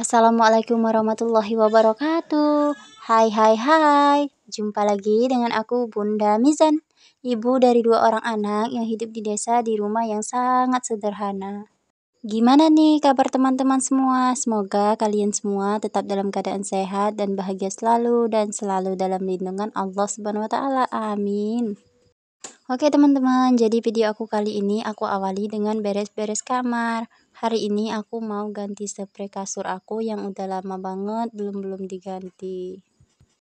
Assalamualaikum warahmatullahi wabarakatuh. Hai hai hai. Jumpa lagi dengan aku Bunda Mizan, ibu dari 2 orang anak yang hidup di desa di rumah yang sangat sederhana. Gimana nih kabar teman-teman semua? Semoga kalian semua tetap dalam keadaan sehat dan bahagia selalu dan selalu dalam lindungan Allah Subhanahu wa taala. Amin. Oke teman-teman, jadi video aku kali ini aku awali dengan beres-beres kamar. Hari ini aku mau ganti spray kasur aku yang udah lama banget belum diganti.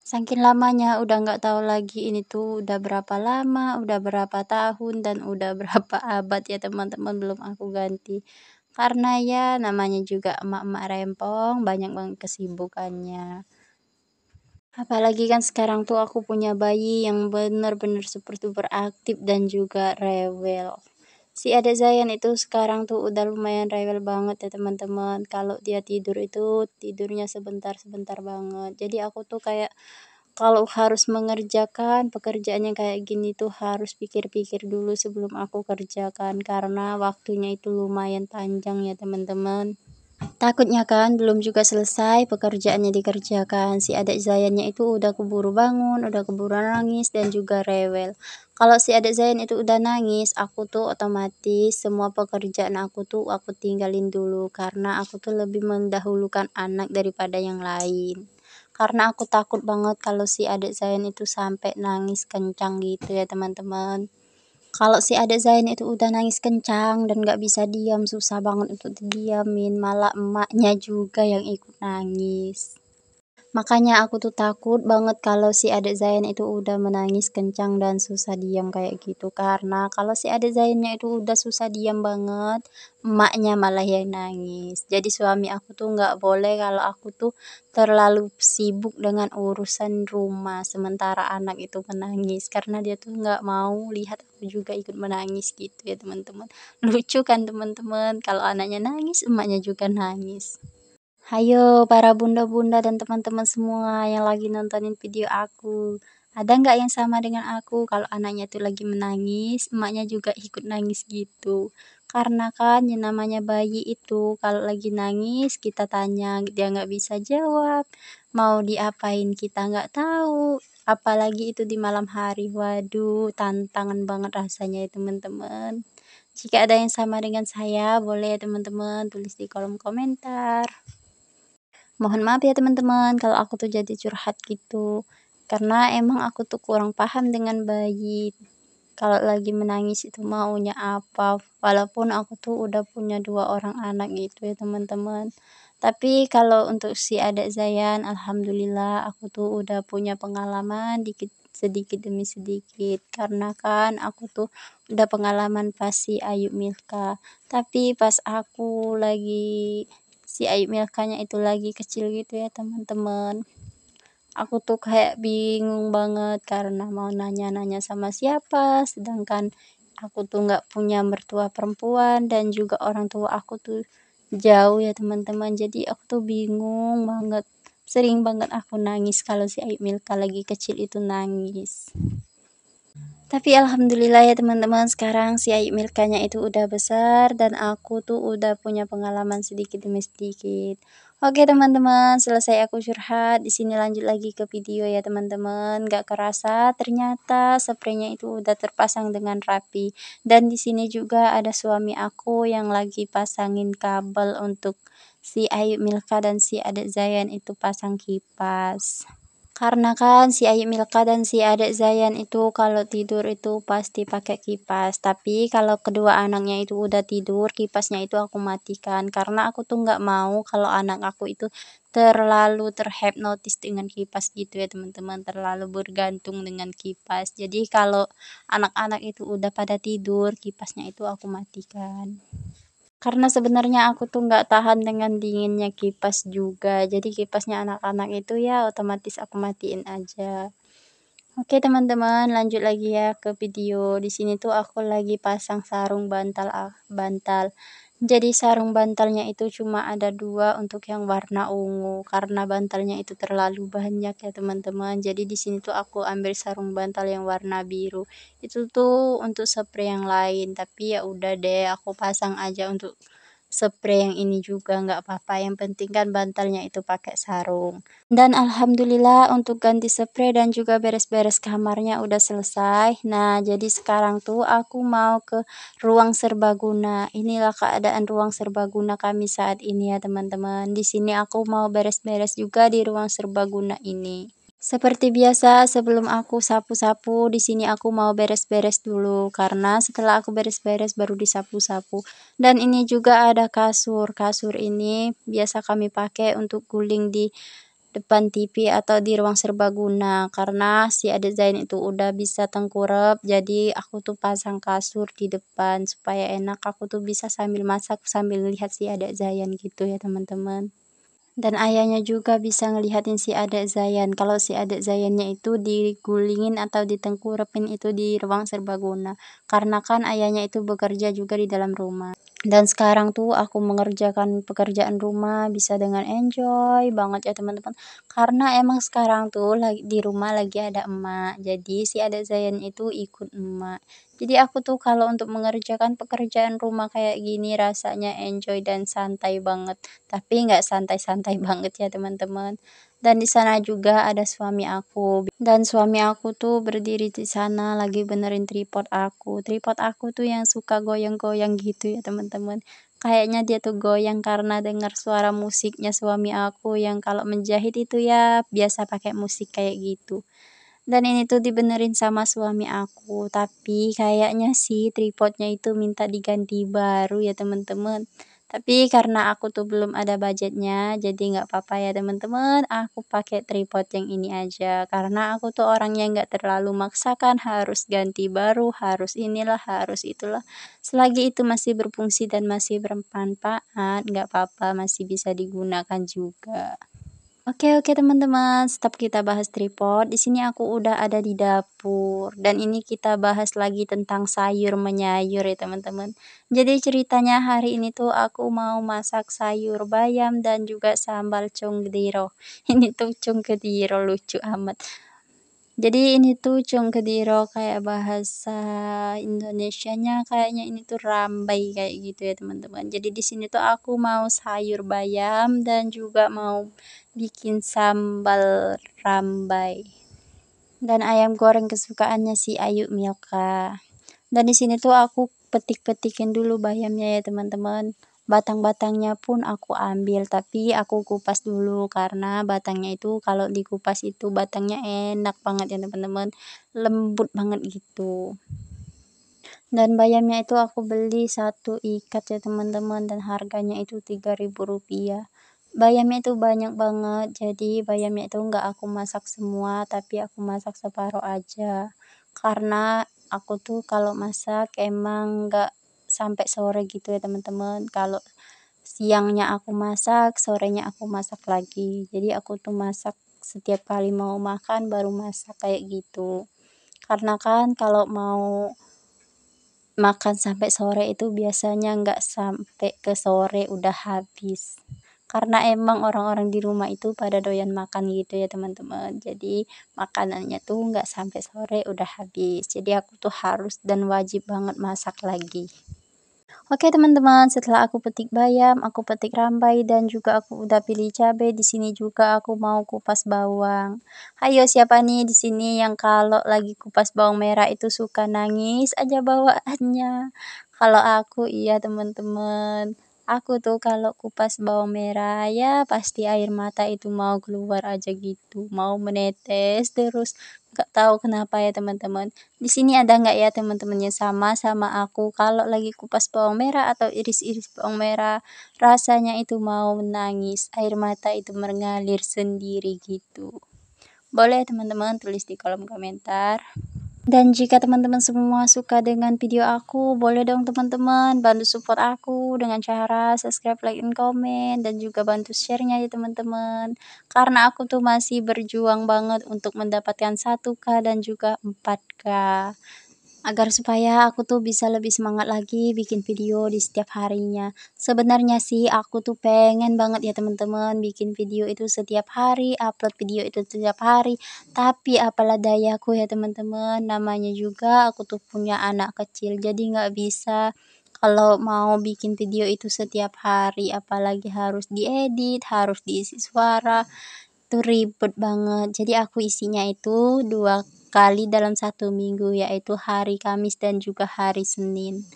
Saking lamanya udah nggak tahu lagi ini tuh udah berapa lama, udah berapa tahun dan udah berapa abad ya teman-teman belum aku ganti. Karena ya namanya juga emak-emak rempong, banyak banget kesibukannya. Apalagi kan sekarang tuh aku punya bayi yang bener-bener super duper aktif dan juga rewel. Si adik Zayan itu sekarang tuh udah lumayan rewel banget ya teman-teman. Kalau dia tidur itu tidurnya sebentar-sebentar banget. Jadi aku tuh kayak kalau harus mengerjakan pekerjaan yang kayak gini tuh harus pikir-pikir dulu sebelum aku kerjakan karena waktunya itu lumayan panjang ya teman-teman. Takutnya kan belum juga selesai pekerjaannya dikerjakan, si adik Zayannya itu udah keburu bangun, udah keburu nangis dan juga rewel. Kalau si adik Zayan itu udah nangis, aku tuh otomatis semua pekerjaan aku tuh aku tinggalin dulu karena aku tuh lebih mendahulukan anak daripada yang lain. Karena aku takut banget kalau si adik Zayan itu sampai nangis kencang gitu ya teman-teman. Kalau si adik Zain itu udah nangis kencang dan nggak bisa diam, susah banget untuk didiamin, malah emaknya juga yang ikut nangis. Makanya aku tuh takut banget kalau si adik Zain itu udah menangis kencang dan susah diam kayak gitu. Karena kalau si adik Zainnya itu udah susah diam banget, emaknya malah yang nangis. Jadi suami aku tuh nggak boleh kalau aku tuh terlalu sibuk dengan urusan rumah, sementara anak itu menangis. Karena dia tuh nggak mau lihat aku juga ikut menangis gitu ya teman-teman. Lucu kan teman-teman, kalau anaknya nangis, emaknya juga nangis. Hayo para bunda-bunda dan teman-teman semua yang lagi nontonin video aku. Ada nggak yang sama dengan aku kalau anaknya tuh lagi menangis, emaknya juga ikut nangis gitu. Karena kan yang namanya bayi itu kalau lagi nangis kita tanya dia nggak bisa jawab. Mau diapain kita nggak tahu. Apalagi itu di malam hari. Waduh, tantangan banget rasanya ya teman-teman. Jika ada yang sama dengan saya, boleh ya teman-teman tulis di kolom komentar. Mohon maaf ya teman-teman kalau aku tuh jadi curhat gitu. Karena emang aku tuh kurang paham dengan bayi. Kalau lagi menangis itu maunya apa. Walaupun aku tuh udah punya 2 orang anak gitu ya teman-teman. Tapi kalau untuk si adik Zayan, alhamdulillah aku tuh udah punya pengalaman sedikit demi sedikit. Karena kan aku tuh udah pengalaman pas si Ayu Milka. Tapi pas aku lagi si Ayu Milkanya itu lagi kecil gitu ya teman-teman. Aku tuh kayak bingung banget karena mau nanya-nanya sama siapa, sedangkan aku tuh nggak punya mertua perempuan dan juga orang tua aku tuh jauh ya teman-teman. Jadi aku tuh bingung banget. Sering banget aku nangis kalau si Ayu Milka lagi kecil itu nangis. Tapi alhamdulillah ya teman-teman, sekarang si Ayu Milkanya itu udah besar dan aku tuh udah punya pengalaman sedikit demi sedikit. Oke teman-teman, selesai aku curhat, di sini lanjut lagi ke video ya teman-teman. Gak kerasa ternyata spraynya itu udah terpasang dengan rapi. Dan di sini juga ada suami aku yang lagi pasangin kabel untuk si Ayu Milka dan si adik Zayan itu pasang kipas. Karena kan si Ayu Milka dan si adik Zayan itu kalau tidur itu pasti pakai kipas. Tapi kalau kedua anaknya itu udah tidur, kipasnya itu aku matikan. Karena aku tuh nggak mau kalau anak aku itu terlalu terhipnotis dengan kipas gitu ya teman-teman. Terlalu bergantung dengan kipas. Jadi kalau anak-anak itu udah pada tidur, kipasnya itu aku matikan. Karena sebenarnya aku tuh nggak tahan dengan dinginnya kipas juga. Jadi kipasnya anak-anak itu ya otomatis aku matiin aja. Oke teman-teman, lanjut lagi ya ke video. Di sini tuh aku lagi pasang sarung bantal. Jadi sarung bantalnya itu cuma ada 2 untuk yang warna ungu karena bantalnya itu terlalu banyak ya teman-teman. Jadi di sini tuh aku ambil sarung bantal yang warna biru. Itu tuh untuk spray yang lain, tapi ya udah deh aku pasang aja untuk spray yang ini juga, nggak apa-apa, yang penting kan bantalnya itu pakai sarung. Dan alhamdulillah untuk ganti spray dan juga beres-beres kamarnya udah selesai. Nah, jadi sekarang tuh aku mau ke ruang serbaguna. Inilah keadaan ruang serbaguna kami saat ini ya teman-teman. Di sini aku mau beres-beres juga di ruang serbaguna ini. Seperti biasa, sebelum aku sapu-sapu, di sini aku mau beres-beres dulu, karena setelah aku beres-beres baru disapu-sapu. Dan ini juga ada kasur. Kasur ini biasa kami pakai untuk guling di depan TV atau di ruang serbaguna, karena si adik Zain itu udah bisa tengkurap, jadi aku tuh pasang kasur di depan supaya enak. Aku tuh bisa sambil masak sambil lihat si adik Zayan gitu ya teman-teman. Dan ayahnya juga bisa ngelihatin si adik Zayan, kalau si adik Zayannya itu digulingin atau ditengkurapin itu di ruang serbaguna. Karena kan ayahnya itu bekerja juga di dalam rumah. Dan sekarang tuh aku mengerjakan pekerjaan rumah bisa dengan enjoy banget ya teman-teman. Karena emang sekarang tuh lagi di rumah lagi ada emak. Jadi si adik Zayan itu ikut emak. Jadi aku tuh kalau untuk mengerjakan pekerjaan rumah kayak gini rasanya enjoy dan santai banget. Tapi nggak santai-santai banget ya teman-teman. Dan di sana juga ada suami aku. Dan suami aku tuh berdiri di sana lagi benerin tripod aku. Tripod aku tuh yang suka goyang-goyang gitu ya teman-teman. Kayaknya dia tuh goyang karena dengar suara musiknya suami aku yang kalau menjahit itu ya biasa pakai musik kayak gitu. Dan ini tuh dibenerin sama suami aku, tapi kayaknya sih tripodnya itu minta diganti baru ya teman-teman. Tapi karena aku tuh belum ada budgetnya, jadi nggak apa-apa ya teman-teman, aku pakai tripod yang ini aja. Karena aku tuh orang yang nggak terlalu maksakan harus ganti baru, harus inilah, harus itulah. Selagi itu masih berfungsi dan masih bermanfaat, nggak apa-apa, masih bisa digunakan juga. Oke teman-teman, stop kita bahas tripod. Di sini aku udah ada di dapur dan ini kita bahas lagi tentang sayur menyayur ya teman-teman. Jadi ceritanya hari ini tuh aku mau masak sayur bayam dan juga sambal congdiro. Ini tuh congdiro lucu amat. Jadi ini tuh congkediro kayak bahasa Indonesianya kayaknya ini tuh rambai kayak gitu ya teman-teman. Jadi di sini tuh aku mau sayur bayam dan juga mau bikin sambal rambai dan ayam goreng kesukaannya si Ayu Milka. Dan di sini tuh aku petik-petikin dulu bayamnya ya teman-teman. Batang-batangnya pun aku ambil, tapi aku kupas dulu karena batangnya itu kalau dikupas itu batangnya enak banget ya teman-teman. Lembut banget gitu. Dan bayamnya itu aku beli satu ikat ya teman-teman dan harganya itu Rp3.000. Bayamnya itu banyak banget, jadi bayamnya itu nggak aku masak semua, tapi aku masak separuh aja. Karena aku tuh kalau masak emang nggak sampai sore gitu ya teman-teman. Kalau siangnya aku masak, sorenya aku masak lagi. Jadi aku tuh masak setiap kali mau makan baru masak kayak gitu. Karena kan kalau mau makan sampai sore itu biasanya nggak sampai ke sore udah habis. Karena emang orang-orang di rumah itu pada doyan makan gitu ya teman-teman. Jadi makanannya tuh nggak sampai sore udah habis. Jadi aku tuh harus dan wajib banget masak lagi. Oke teman-teman, setelah aku petik bayam, aku petik rambai dan juga aku udah pilih cabai. Di sini juga aku mau kupas bawang. Ayo siapa nih di sini yang kalau lagi kupas bawang merah itu suka nangis aja bawaannya? Kalau aku iya teman-teman. Aku tuh kalau kupas bawang merah ya pasti air mata itu mau keluar aja gitu, mau menetes terus. Nggak tahu kenapa ya teman-teman. Di sini ada nggak ya teman-teman yang sama aku kalau lagi kupas bawang merah atau iris-iris bawang merah, rasanya itu mau menangis, air mata itu mengalir sendiri gitu. Boleh teman-teman tulis di kolom komentar. Dan jika teman-teman semua suka dengan video aku, boleh dong teman-teman bantu support aku dengan cara subscribe, like, dan komen, dan juga bantu share-nya ya teman-teman. Karena aku tuh masih berjuang banget untuk mendapatkan 1K dan juga 4K. Agar supaya aku tuh bisa lebih semangat lagi bikin video di setiap harinya. Sebenarnya sih aku tuh pengen banget ya teman-teman bikin video itu setiap hari, upload video itu setiap hari. Tapi apalah dayaku ya teman-teman, namanya juga aku tuh punya anak kecil, jadi nggak bisa Kalau mau bikin video itu setiap hari, apalagi harus diedit, harus diisi suara, itu ribet banget. Jadi aku isinya itu 2 kali dalam 1 minggu, yaitu hari Kamis dan juga hari Senin.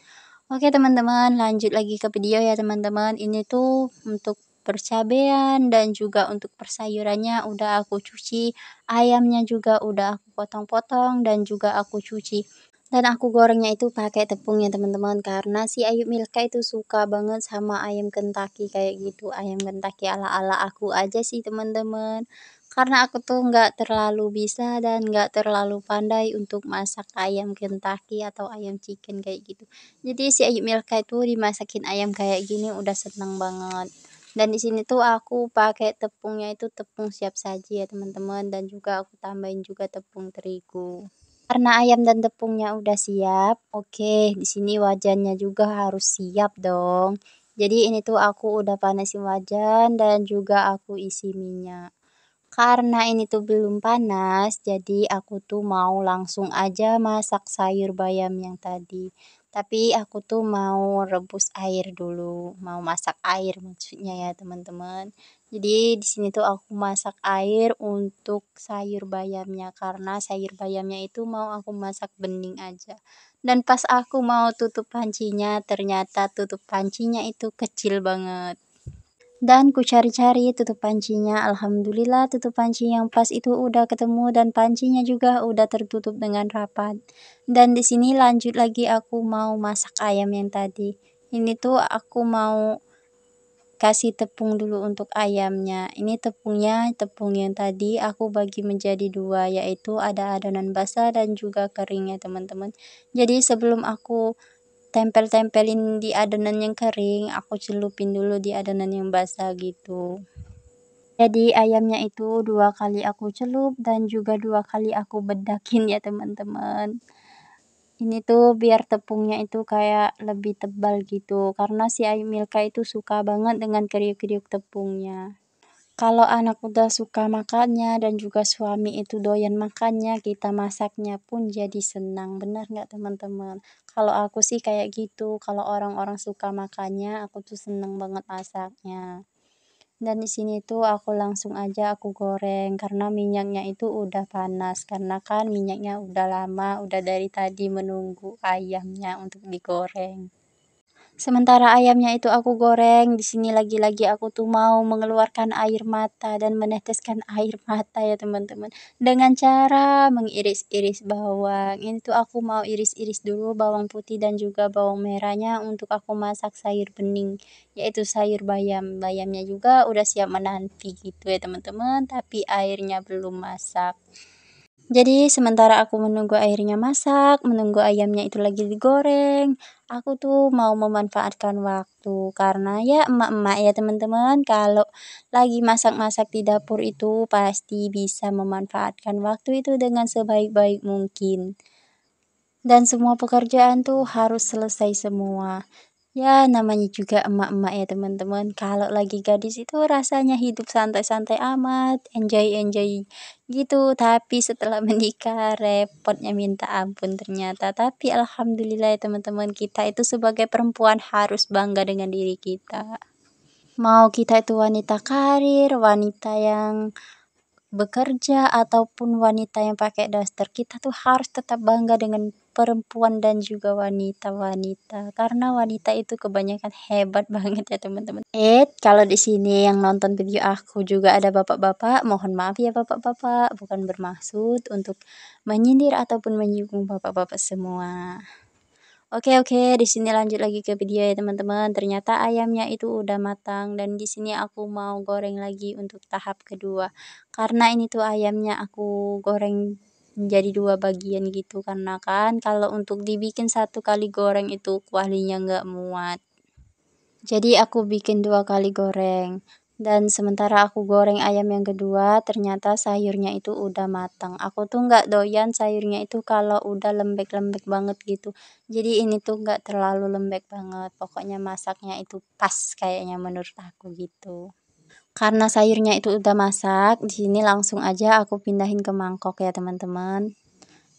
Oke teman-teman, lanjut lagi ke video ya teman-teman. Ini tuh untuk percabean dan juga untuk persayurannya udah aku cuci, ayamnya juga udah aku potong-potong dan juga aku cuci. Dan aku gorengnya itu pakai tepung ya teman-teman, karena si Ayu Milka itu suka banget sama ayam Kentucky kayak gitu, ayam Kentucky ala-ala aku aja sih teman-teman. Karena aku tuh nggak terlalu bisa dan nggak terlalu pandai untuk masak ayam Kentucky atau ayam chicken kayak gitu. Jadi si Ayu Milka itu dimasakin ayam kayak gini udah seneng banget. Dan di sini tuh aku pakai tepungnya itu tepung siap saji ya teman-teman, dan juga aku tambahin juga tepung terigu. Karena ayam dan tepungnya udah siap, oke, di sini wajannya juga harus siap dong. Jadi ini tuh aku udah panasin wajan dan juga aku isi minyak. Karena ini tuh belum panas, jadi aku tuh mau langsung aja masak sayur bayam yang tadi. Tapi aku tuh mau rebus air dulu, mau masak air maksudnya ya teman-teman. Jadi di sini tuh aku masak air untuk sayur bayamnya, karena sayur bayamnya itu mau aku masak bening aja. Dan pas aku mau tutup pancinya, ternyata tutup pancinya itu kecil banget. Dan ku cari-cari tutup pancinya, alhamdulillah tutup panci yang pas itu udah ketemu dan pancinya juga udah tertutup dengan rapat. Dan di sini lanjut lagi aku mau masak ayam yang tadi. Ini tuh aku mau kasih tepung dulu untuk ayamnya. Ini tepungnya, tepung yang tadi aku bagi menjadi 2, yaitu ada adonan basah dan juga kering ya teman-teman. Jadi sebelum aku tempel-tempelin di adonan yang kering, aku celupin dulu di adonan yang basah gitu. Jadi ayamnya itu 2 kali aku celup dan juga 2 kali aku bedakin ya teman-teman. Ini tuh biar tepungnya itu kayak lebih tebal gitu, karena si Ayu Milka itu suka banget dengan kriuk-kriuk tepungnya. Kalau anak udah suka makannya dan juga suami itu doyan makannya, kita masaknya pun jadi senang, benar nggak teman-teman? Kalau aku sih kayak gitu, kalau orang-orang suka makannya, aku tuh seneng banget masaknya. Dan di sini tuh aku langsung aja aku goreng karena minyaknya itu udah panas, karena kan minyaknya udah lama, udah dari tadi menunggu ayamnya untuk digoreng. Sementara ayamnya itu aku goreng, di sini lagi-lagi aku tuh mau mengeluarkan air mata dan meneteskan air mata ya teman-teman. Dengan cara mengiris-iris bawang. Ini tuh aku mau iris-iris dulu bawang putih dan juga bawang merahnya untuk aku masak sayur bening, yaitu sayur bayam. Bayamnya juga udah siap menanti gitu ya teman-teman, tapi airnya belum masak. Jadi sementara aku menunggu airnya masak, menunggu ayamnya itu lagi digoreng, aku tuh mau memanfaatkan waktu karena ya emak-emak ya teman-teman, kalau lagi masak-masak di dapur itu pasti bisa memanfaatkan waktu itu dengan sebaik-baik mungkin. Dan semua pekerjaan tuh harus selesai semua. Ya namanya juga emak-emak ya teman-teman, kalau lagi gadis itu rasanya hidup santai-santai amat, enjoy-enjoy gitu, tapi setelah menikah repotnya minta ampun ternyata. Tapi alhamdulillah ya teman-teman, kita itu sebagai perempuan harus bangga dengan diri kita. Mau kita itu wanita karir, wanita yang bekerja, ataupun wanita yang pakai daster, kita tuh harus tetap bangga dengan perempuan dan juga wanita-wanita, karena wanita itu kebanyakan hebat banget ya teman-teman. Kalau di sini yang nonton video aku juga ada bapak-bapak, mohon maaf ya bapak-bapak, bukan bermaksud untuk menyindir ataupun menyinggung bapak-bapak semua. Oke, di sini lanjut lagi ke video ya teman-teman. Ternyata ayamnya itu udah matang dan di sini aku mau goreng lagi untuk tahap kedua. Karena ini tuh ayamnya aku goreng menjadi 2 bagian gitu, karena kan kalau untuk dibikin 1 kali goreng itu kualinya nggak muat. Jadi aku bikin 2 kali goreng. Dan sementara aku goreng ayam yang kedua, ternyata sayurnya itu udah matang. Aku tuh nggak doyan sayurnya itu kalau udah lembek-lembek banget gitu. Jadi ini tuh nggak terlalu lembek banget. Pokoknya masaknya itu pas kayaknya menurut aku gitu. Karena sayurnya itu udah masak, di sini langsung aja aku pindahin ke mangkok ya teman-teman.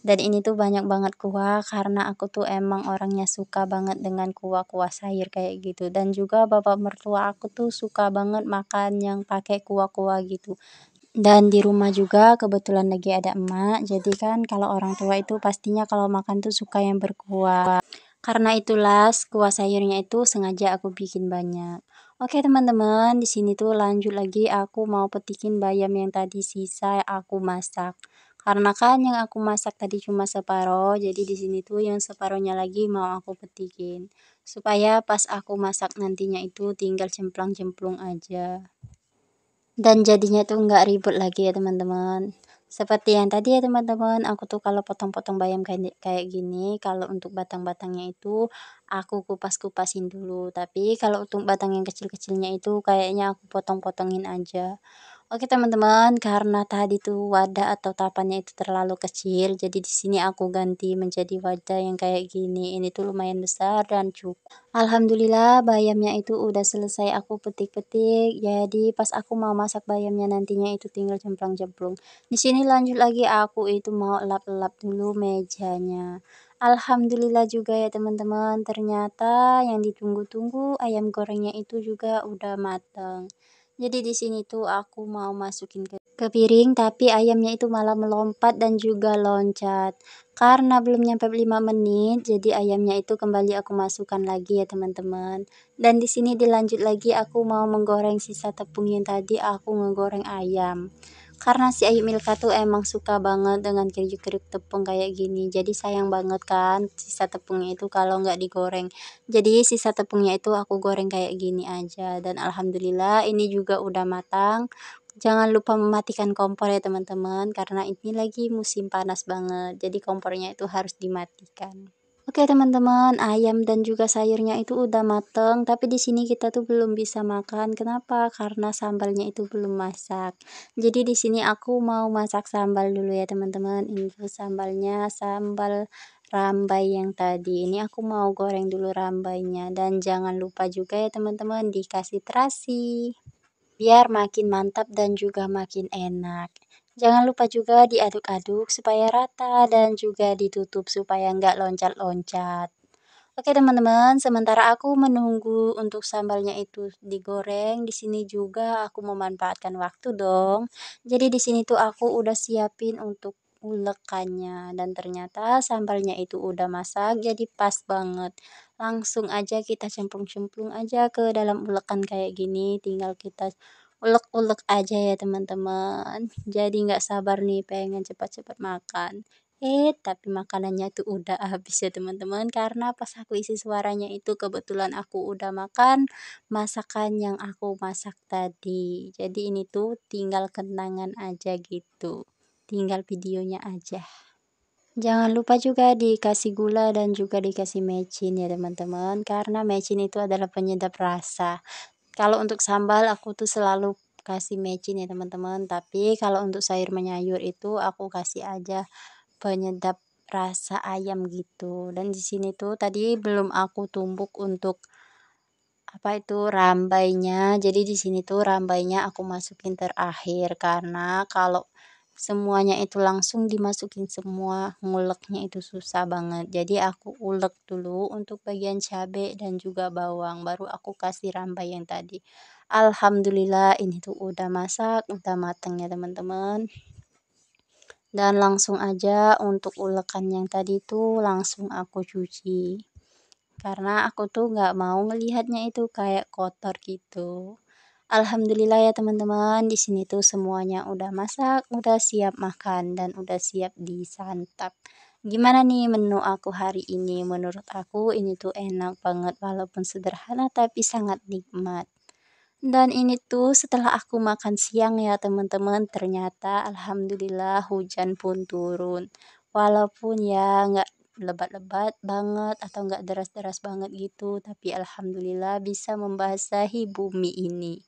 Dan ini tuh banyak banget kuah karena aku tuh emang orangnya suka banget dengan kuah-kuah sayur kayak gitu, dan juga bapak mertua aku tuh suka banget makan yang pakai kuah-kuah gitu. Dan di rumah juga kebetulan lagi ada emak, jadi kan kalau orang tua itu pastinya kalau makan tuh suka yang berkuah. Karena itulah kuah sayurnya itu sengaja aku bikin banyak. Oke teman-teman, di sini tuh lanjut lagi aku mau petikin bayam yang tadi sisa aku masak. Karena kan yang aku masak tadi cuma separoh, jadi di sini tuh yang separohnya lagi mau aku petikin. Supaya pas aku masak nantinya itu tinggal cemplang-cemplung aja. Dan jadinya tuh nggak ribet lagi ya teman-teman. Seperti yang tadi ya teman-teman, aku tuh kalau potong-potong bayam kayak kayak gini, kalau untuk batang-batangnya itu aku kupas-kupasin dulu. Tapi kalau untuk batang yang kecil-kecilnya itu kayaknya aku potong-potongin aja. Oke teman-teman, karena tadi tuh wadah atau tapannya itu terlalu kecil, jadi di sini aku ganti menjadi wadah yang kayak gini. Ini tuh lumayan besar dan cukup. Alhamdulillah bayamnya itu udah selesai aku petik-petik. Jadi pas aku mau masak bayamnya nantinya itu tinggal cemplang-cemplung. Di sini lanjut lagi aku itu mau lap-lap dulu mejanya. Alhamdulillah juga ya teman-teman, ternyata yang ditunggu-tunggu ayam gorengnya itu juga udah mateng. Jadi di sini tuh aku mau masukin ke piring, tapi ayamnya itu malah melompat dan juga loncat. Karena belum nyampe 5 menit, jadi ayamnya itu kembali aku masukkan lagi ya teman-teman. Dan di sini dilanjut lagi aku mau menggoreng sisa tepung yang tadi aku ngegoreng ayam. Karena si Ayu Milka tuh emang suka banget dengan kriuk-kriuk tepung kayak gini. Jadi sayang banget kan sisa tepungnya itu kalau nggak digoreng. Jadi sisa tepungnya itu aku goreng kayak gini aja. Dan alhamdulillah ini juga udah matang. Jangan lupa mematikan kompor ya teman-teman, karena ini lagi musim panas banget. Jadi kompornya itu harus dimatikan. Oke teman-teman, ayam dan juga sayurnya itu udah mateng, tapi di sini kita tuh belum bisa makan. Kenapa? Karena sambalnya itu belum masak. Jadi di sini aku mau masak sambal dulu ya teman-teman. Ini tuh sambalnya sambal rambai yang tadi. Ini aku mau goreng dulu rambainya, dan jangan lupa juga ya teman-teman dikasih terasi biar makin mantap dan juga makin enak. Jangan lupa juga diaduk-aduk supaya rata dan juga ditutup supaya nggak loncat-loncat. Oke teman-teman, sementara aku menunggu untuk sambalnya itu digoreng, di sini juga aku memanfaatkan waktu dong. Jadi di sini tuh aku udah siapin untuk ulekannya, dan ternyata sambalnya itu udah masak jadi pas banget. Langsung aja kita cemplung-cemplung aja ke dalam ulekan kayak gini, tinggal kita ulek-ulek aja ya teman-teman. Jadi nggak sabar nih pengen cepat-cepat makan. Tapi makanannya tuh udah habis ya teman-teman, karena pas aku isi suaranya itu kebetulan aku udah makan masakan yang aku masak tadi. Jadi ini tuh tinggal kenangan aja gitu. Tinggal videonya aja. Jangan lupa juga dikasih gula dan juga dikasih mecin ya teman-teman, karena mecin itu adalah penyedap rasa. Kalau untuk sambal aku tuh selalu kasih mecin ya teman-teman, tapi kalau untuk sayur menyayur itu aku kasih aja penyedap rasa ayam gitu. Dan di sini tuh tadi belum aku tumbuk untuk apa itu rambainya. Jadi di sini tuh rambainya aku masukin terakhir, karena kalau semuanya itu langsung dimasukin semua, nguleknya itu susah banget. Jadi aku ulek dulu untuk bagian cabai dan juga bawang, baru aku kasih rambai yang tadi. Alhamdulillah ini tuh udah masak, udah mateng ya teman-teman. Dan langsung aja untuk ulekan yang tadi tuh langsung aku cuci. Karena aku tuh nggak mau ngelihatnya itu kayak kotor gitu. Alhamdulillah ya teman-teman, di sini tuh semuanya udah masak, udah siap makan, dan udah siap disantap. Gimana nih menu aku hari ini? Menurut aku ini tuh enak banget walaupun sederhana tapi sangat nikmat. Dan ini tuh setelah aku makan siang ya teman-teman, ternyata alhamdulillah hujan pun turun. Walaupun ya nggak lebat-lebat banget atau nggak deras-deras banget gitu, tapi alhamdulillah bisa membasahi bumi ini.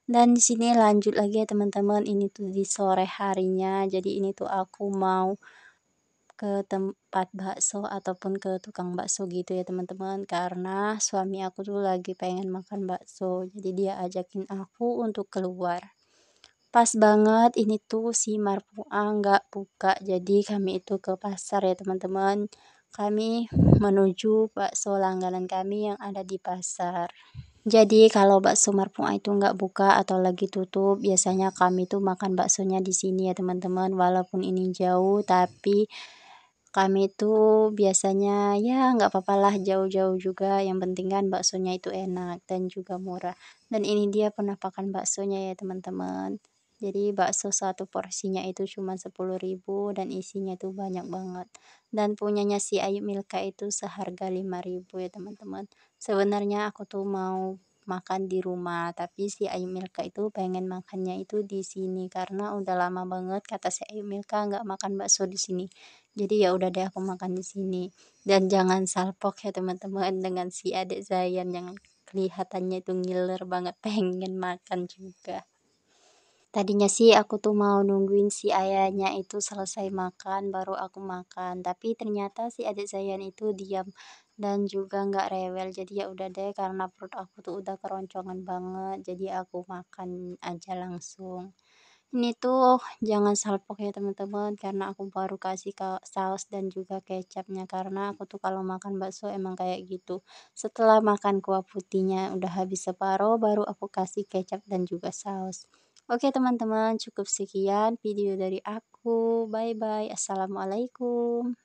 Dan di sini lanjut lagi ya teman-teman, ini tuh di sore harinya. Jadi ini tuh aku mau ke tempat bakso ataupun ke tukang bakso gitu ya teman-teman, karena suami aku tuh lagi pengen makan bakso, jadi dia ajakin aku untuk keluar. Pas banget ini tuh si Marfu'a nggak buka, jadi kami itu ke pasar ya teman-teman. Kami menuju bakso langganan kami yang ada di pasar. Jadi kalau bakso Marfu'a itu nggak buka atau lagi tutup, biasanya kami tuh makan baksonya di sini ya teman-teman. Walaupun ini jauh, tapi kami tuh biasanya ya nggak papalah jauh-jauh juga, yang penting kan baksonya itu enak dan juga murah. Dan ini dia penampakan baksonya ya teman-teman. Jadi bakso satu porsinya itu cuma 10.000 dan isinya tuh banyak banget. Dan punyanya si Ayu Milka itu seharga 5.000 ya teman-teman. Sebenarnya aku tuh mau makan di rumah, tapi si Ayu Milka itu pengen makannya itu di sini karena udah lama banget kata si Ayu Milka nggak makan bakso di sini. Jadi ya udah deh aku makan di sini. Dan jangan salpok ya teman-teman dengan si adik Zayan yang kelihatannya itu ngiler banget pengen makan juga. Tadinya sih aku tuh mau nungguin si ayahnya itu selesai makan baru aku makan, tapi ternyata si adik Zayan itu diam dan juga nggak rewel. Jadi ya udah deh karena perut aku tuh udah keroncongan banget, jadi aku makan aja langsung. Ini tuh jangan salpok ya teman-teman karena aku baru kasih saus dan juga kecapnya karena aku tuh kalau makan bakso emang kayak gitu. Setelah makan kuah putihnya udah habis separuh baru aku kasih kecap dan juga saus. Oke teman-teman, cukup sekian video dari aku. Bye bye. Assalamualaikum.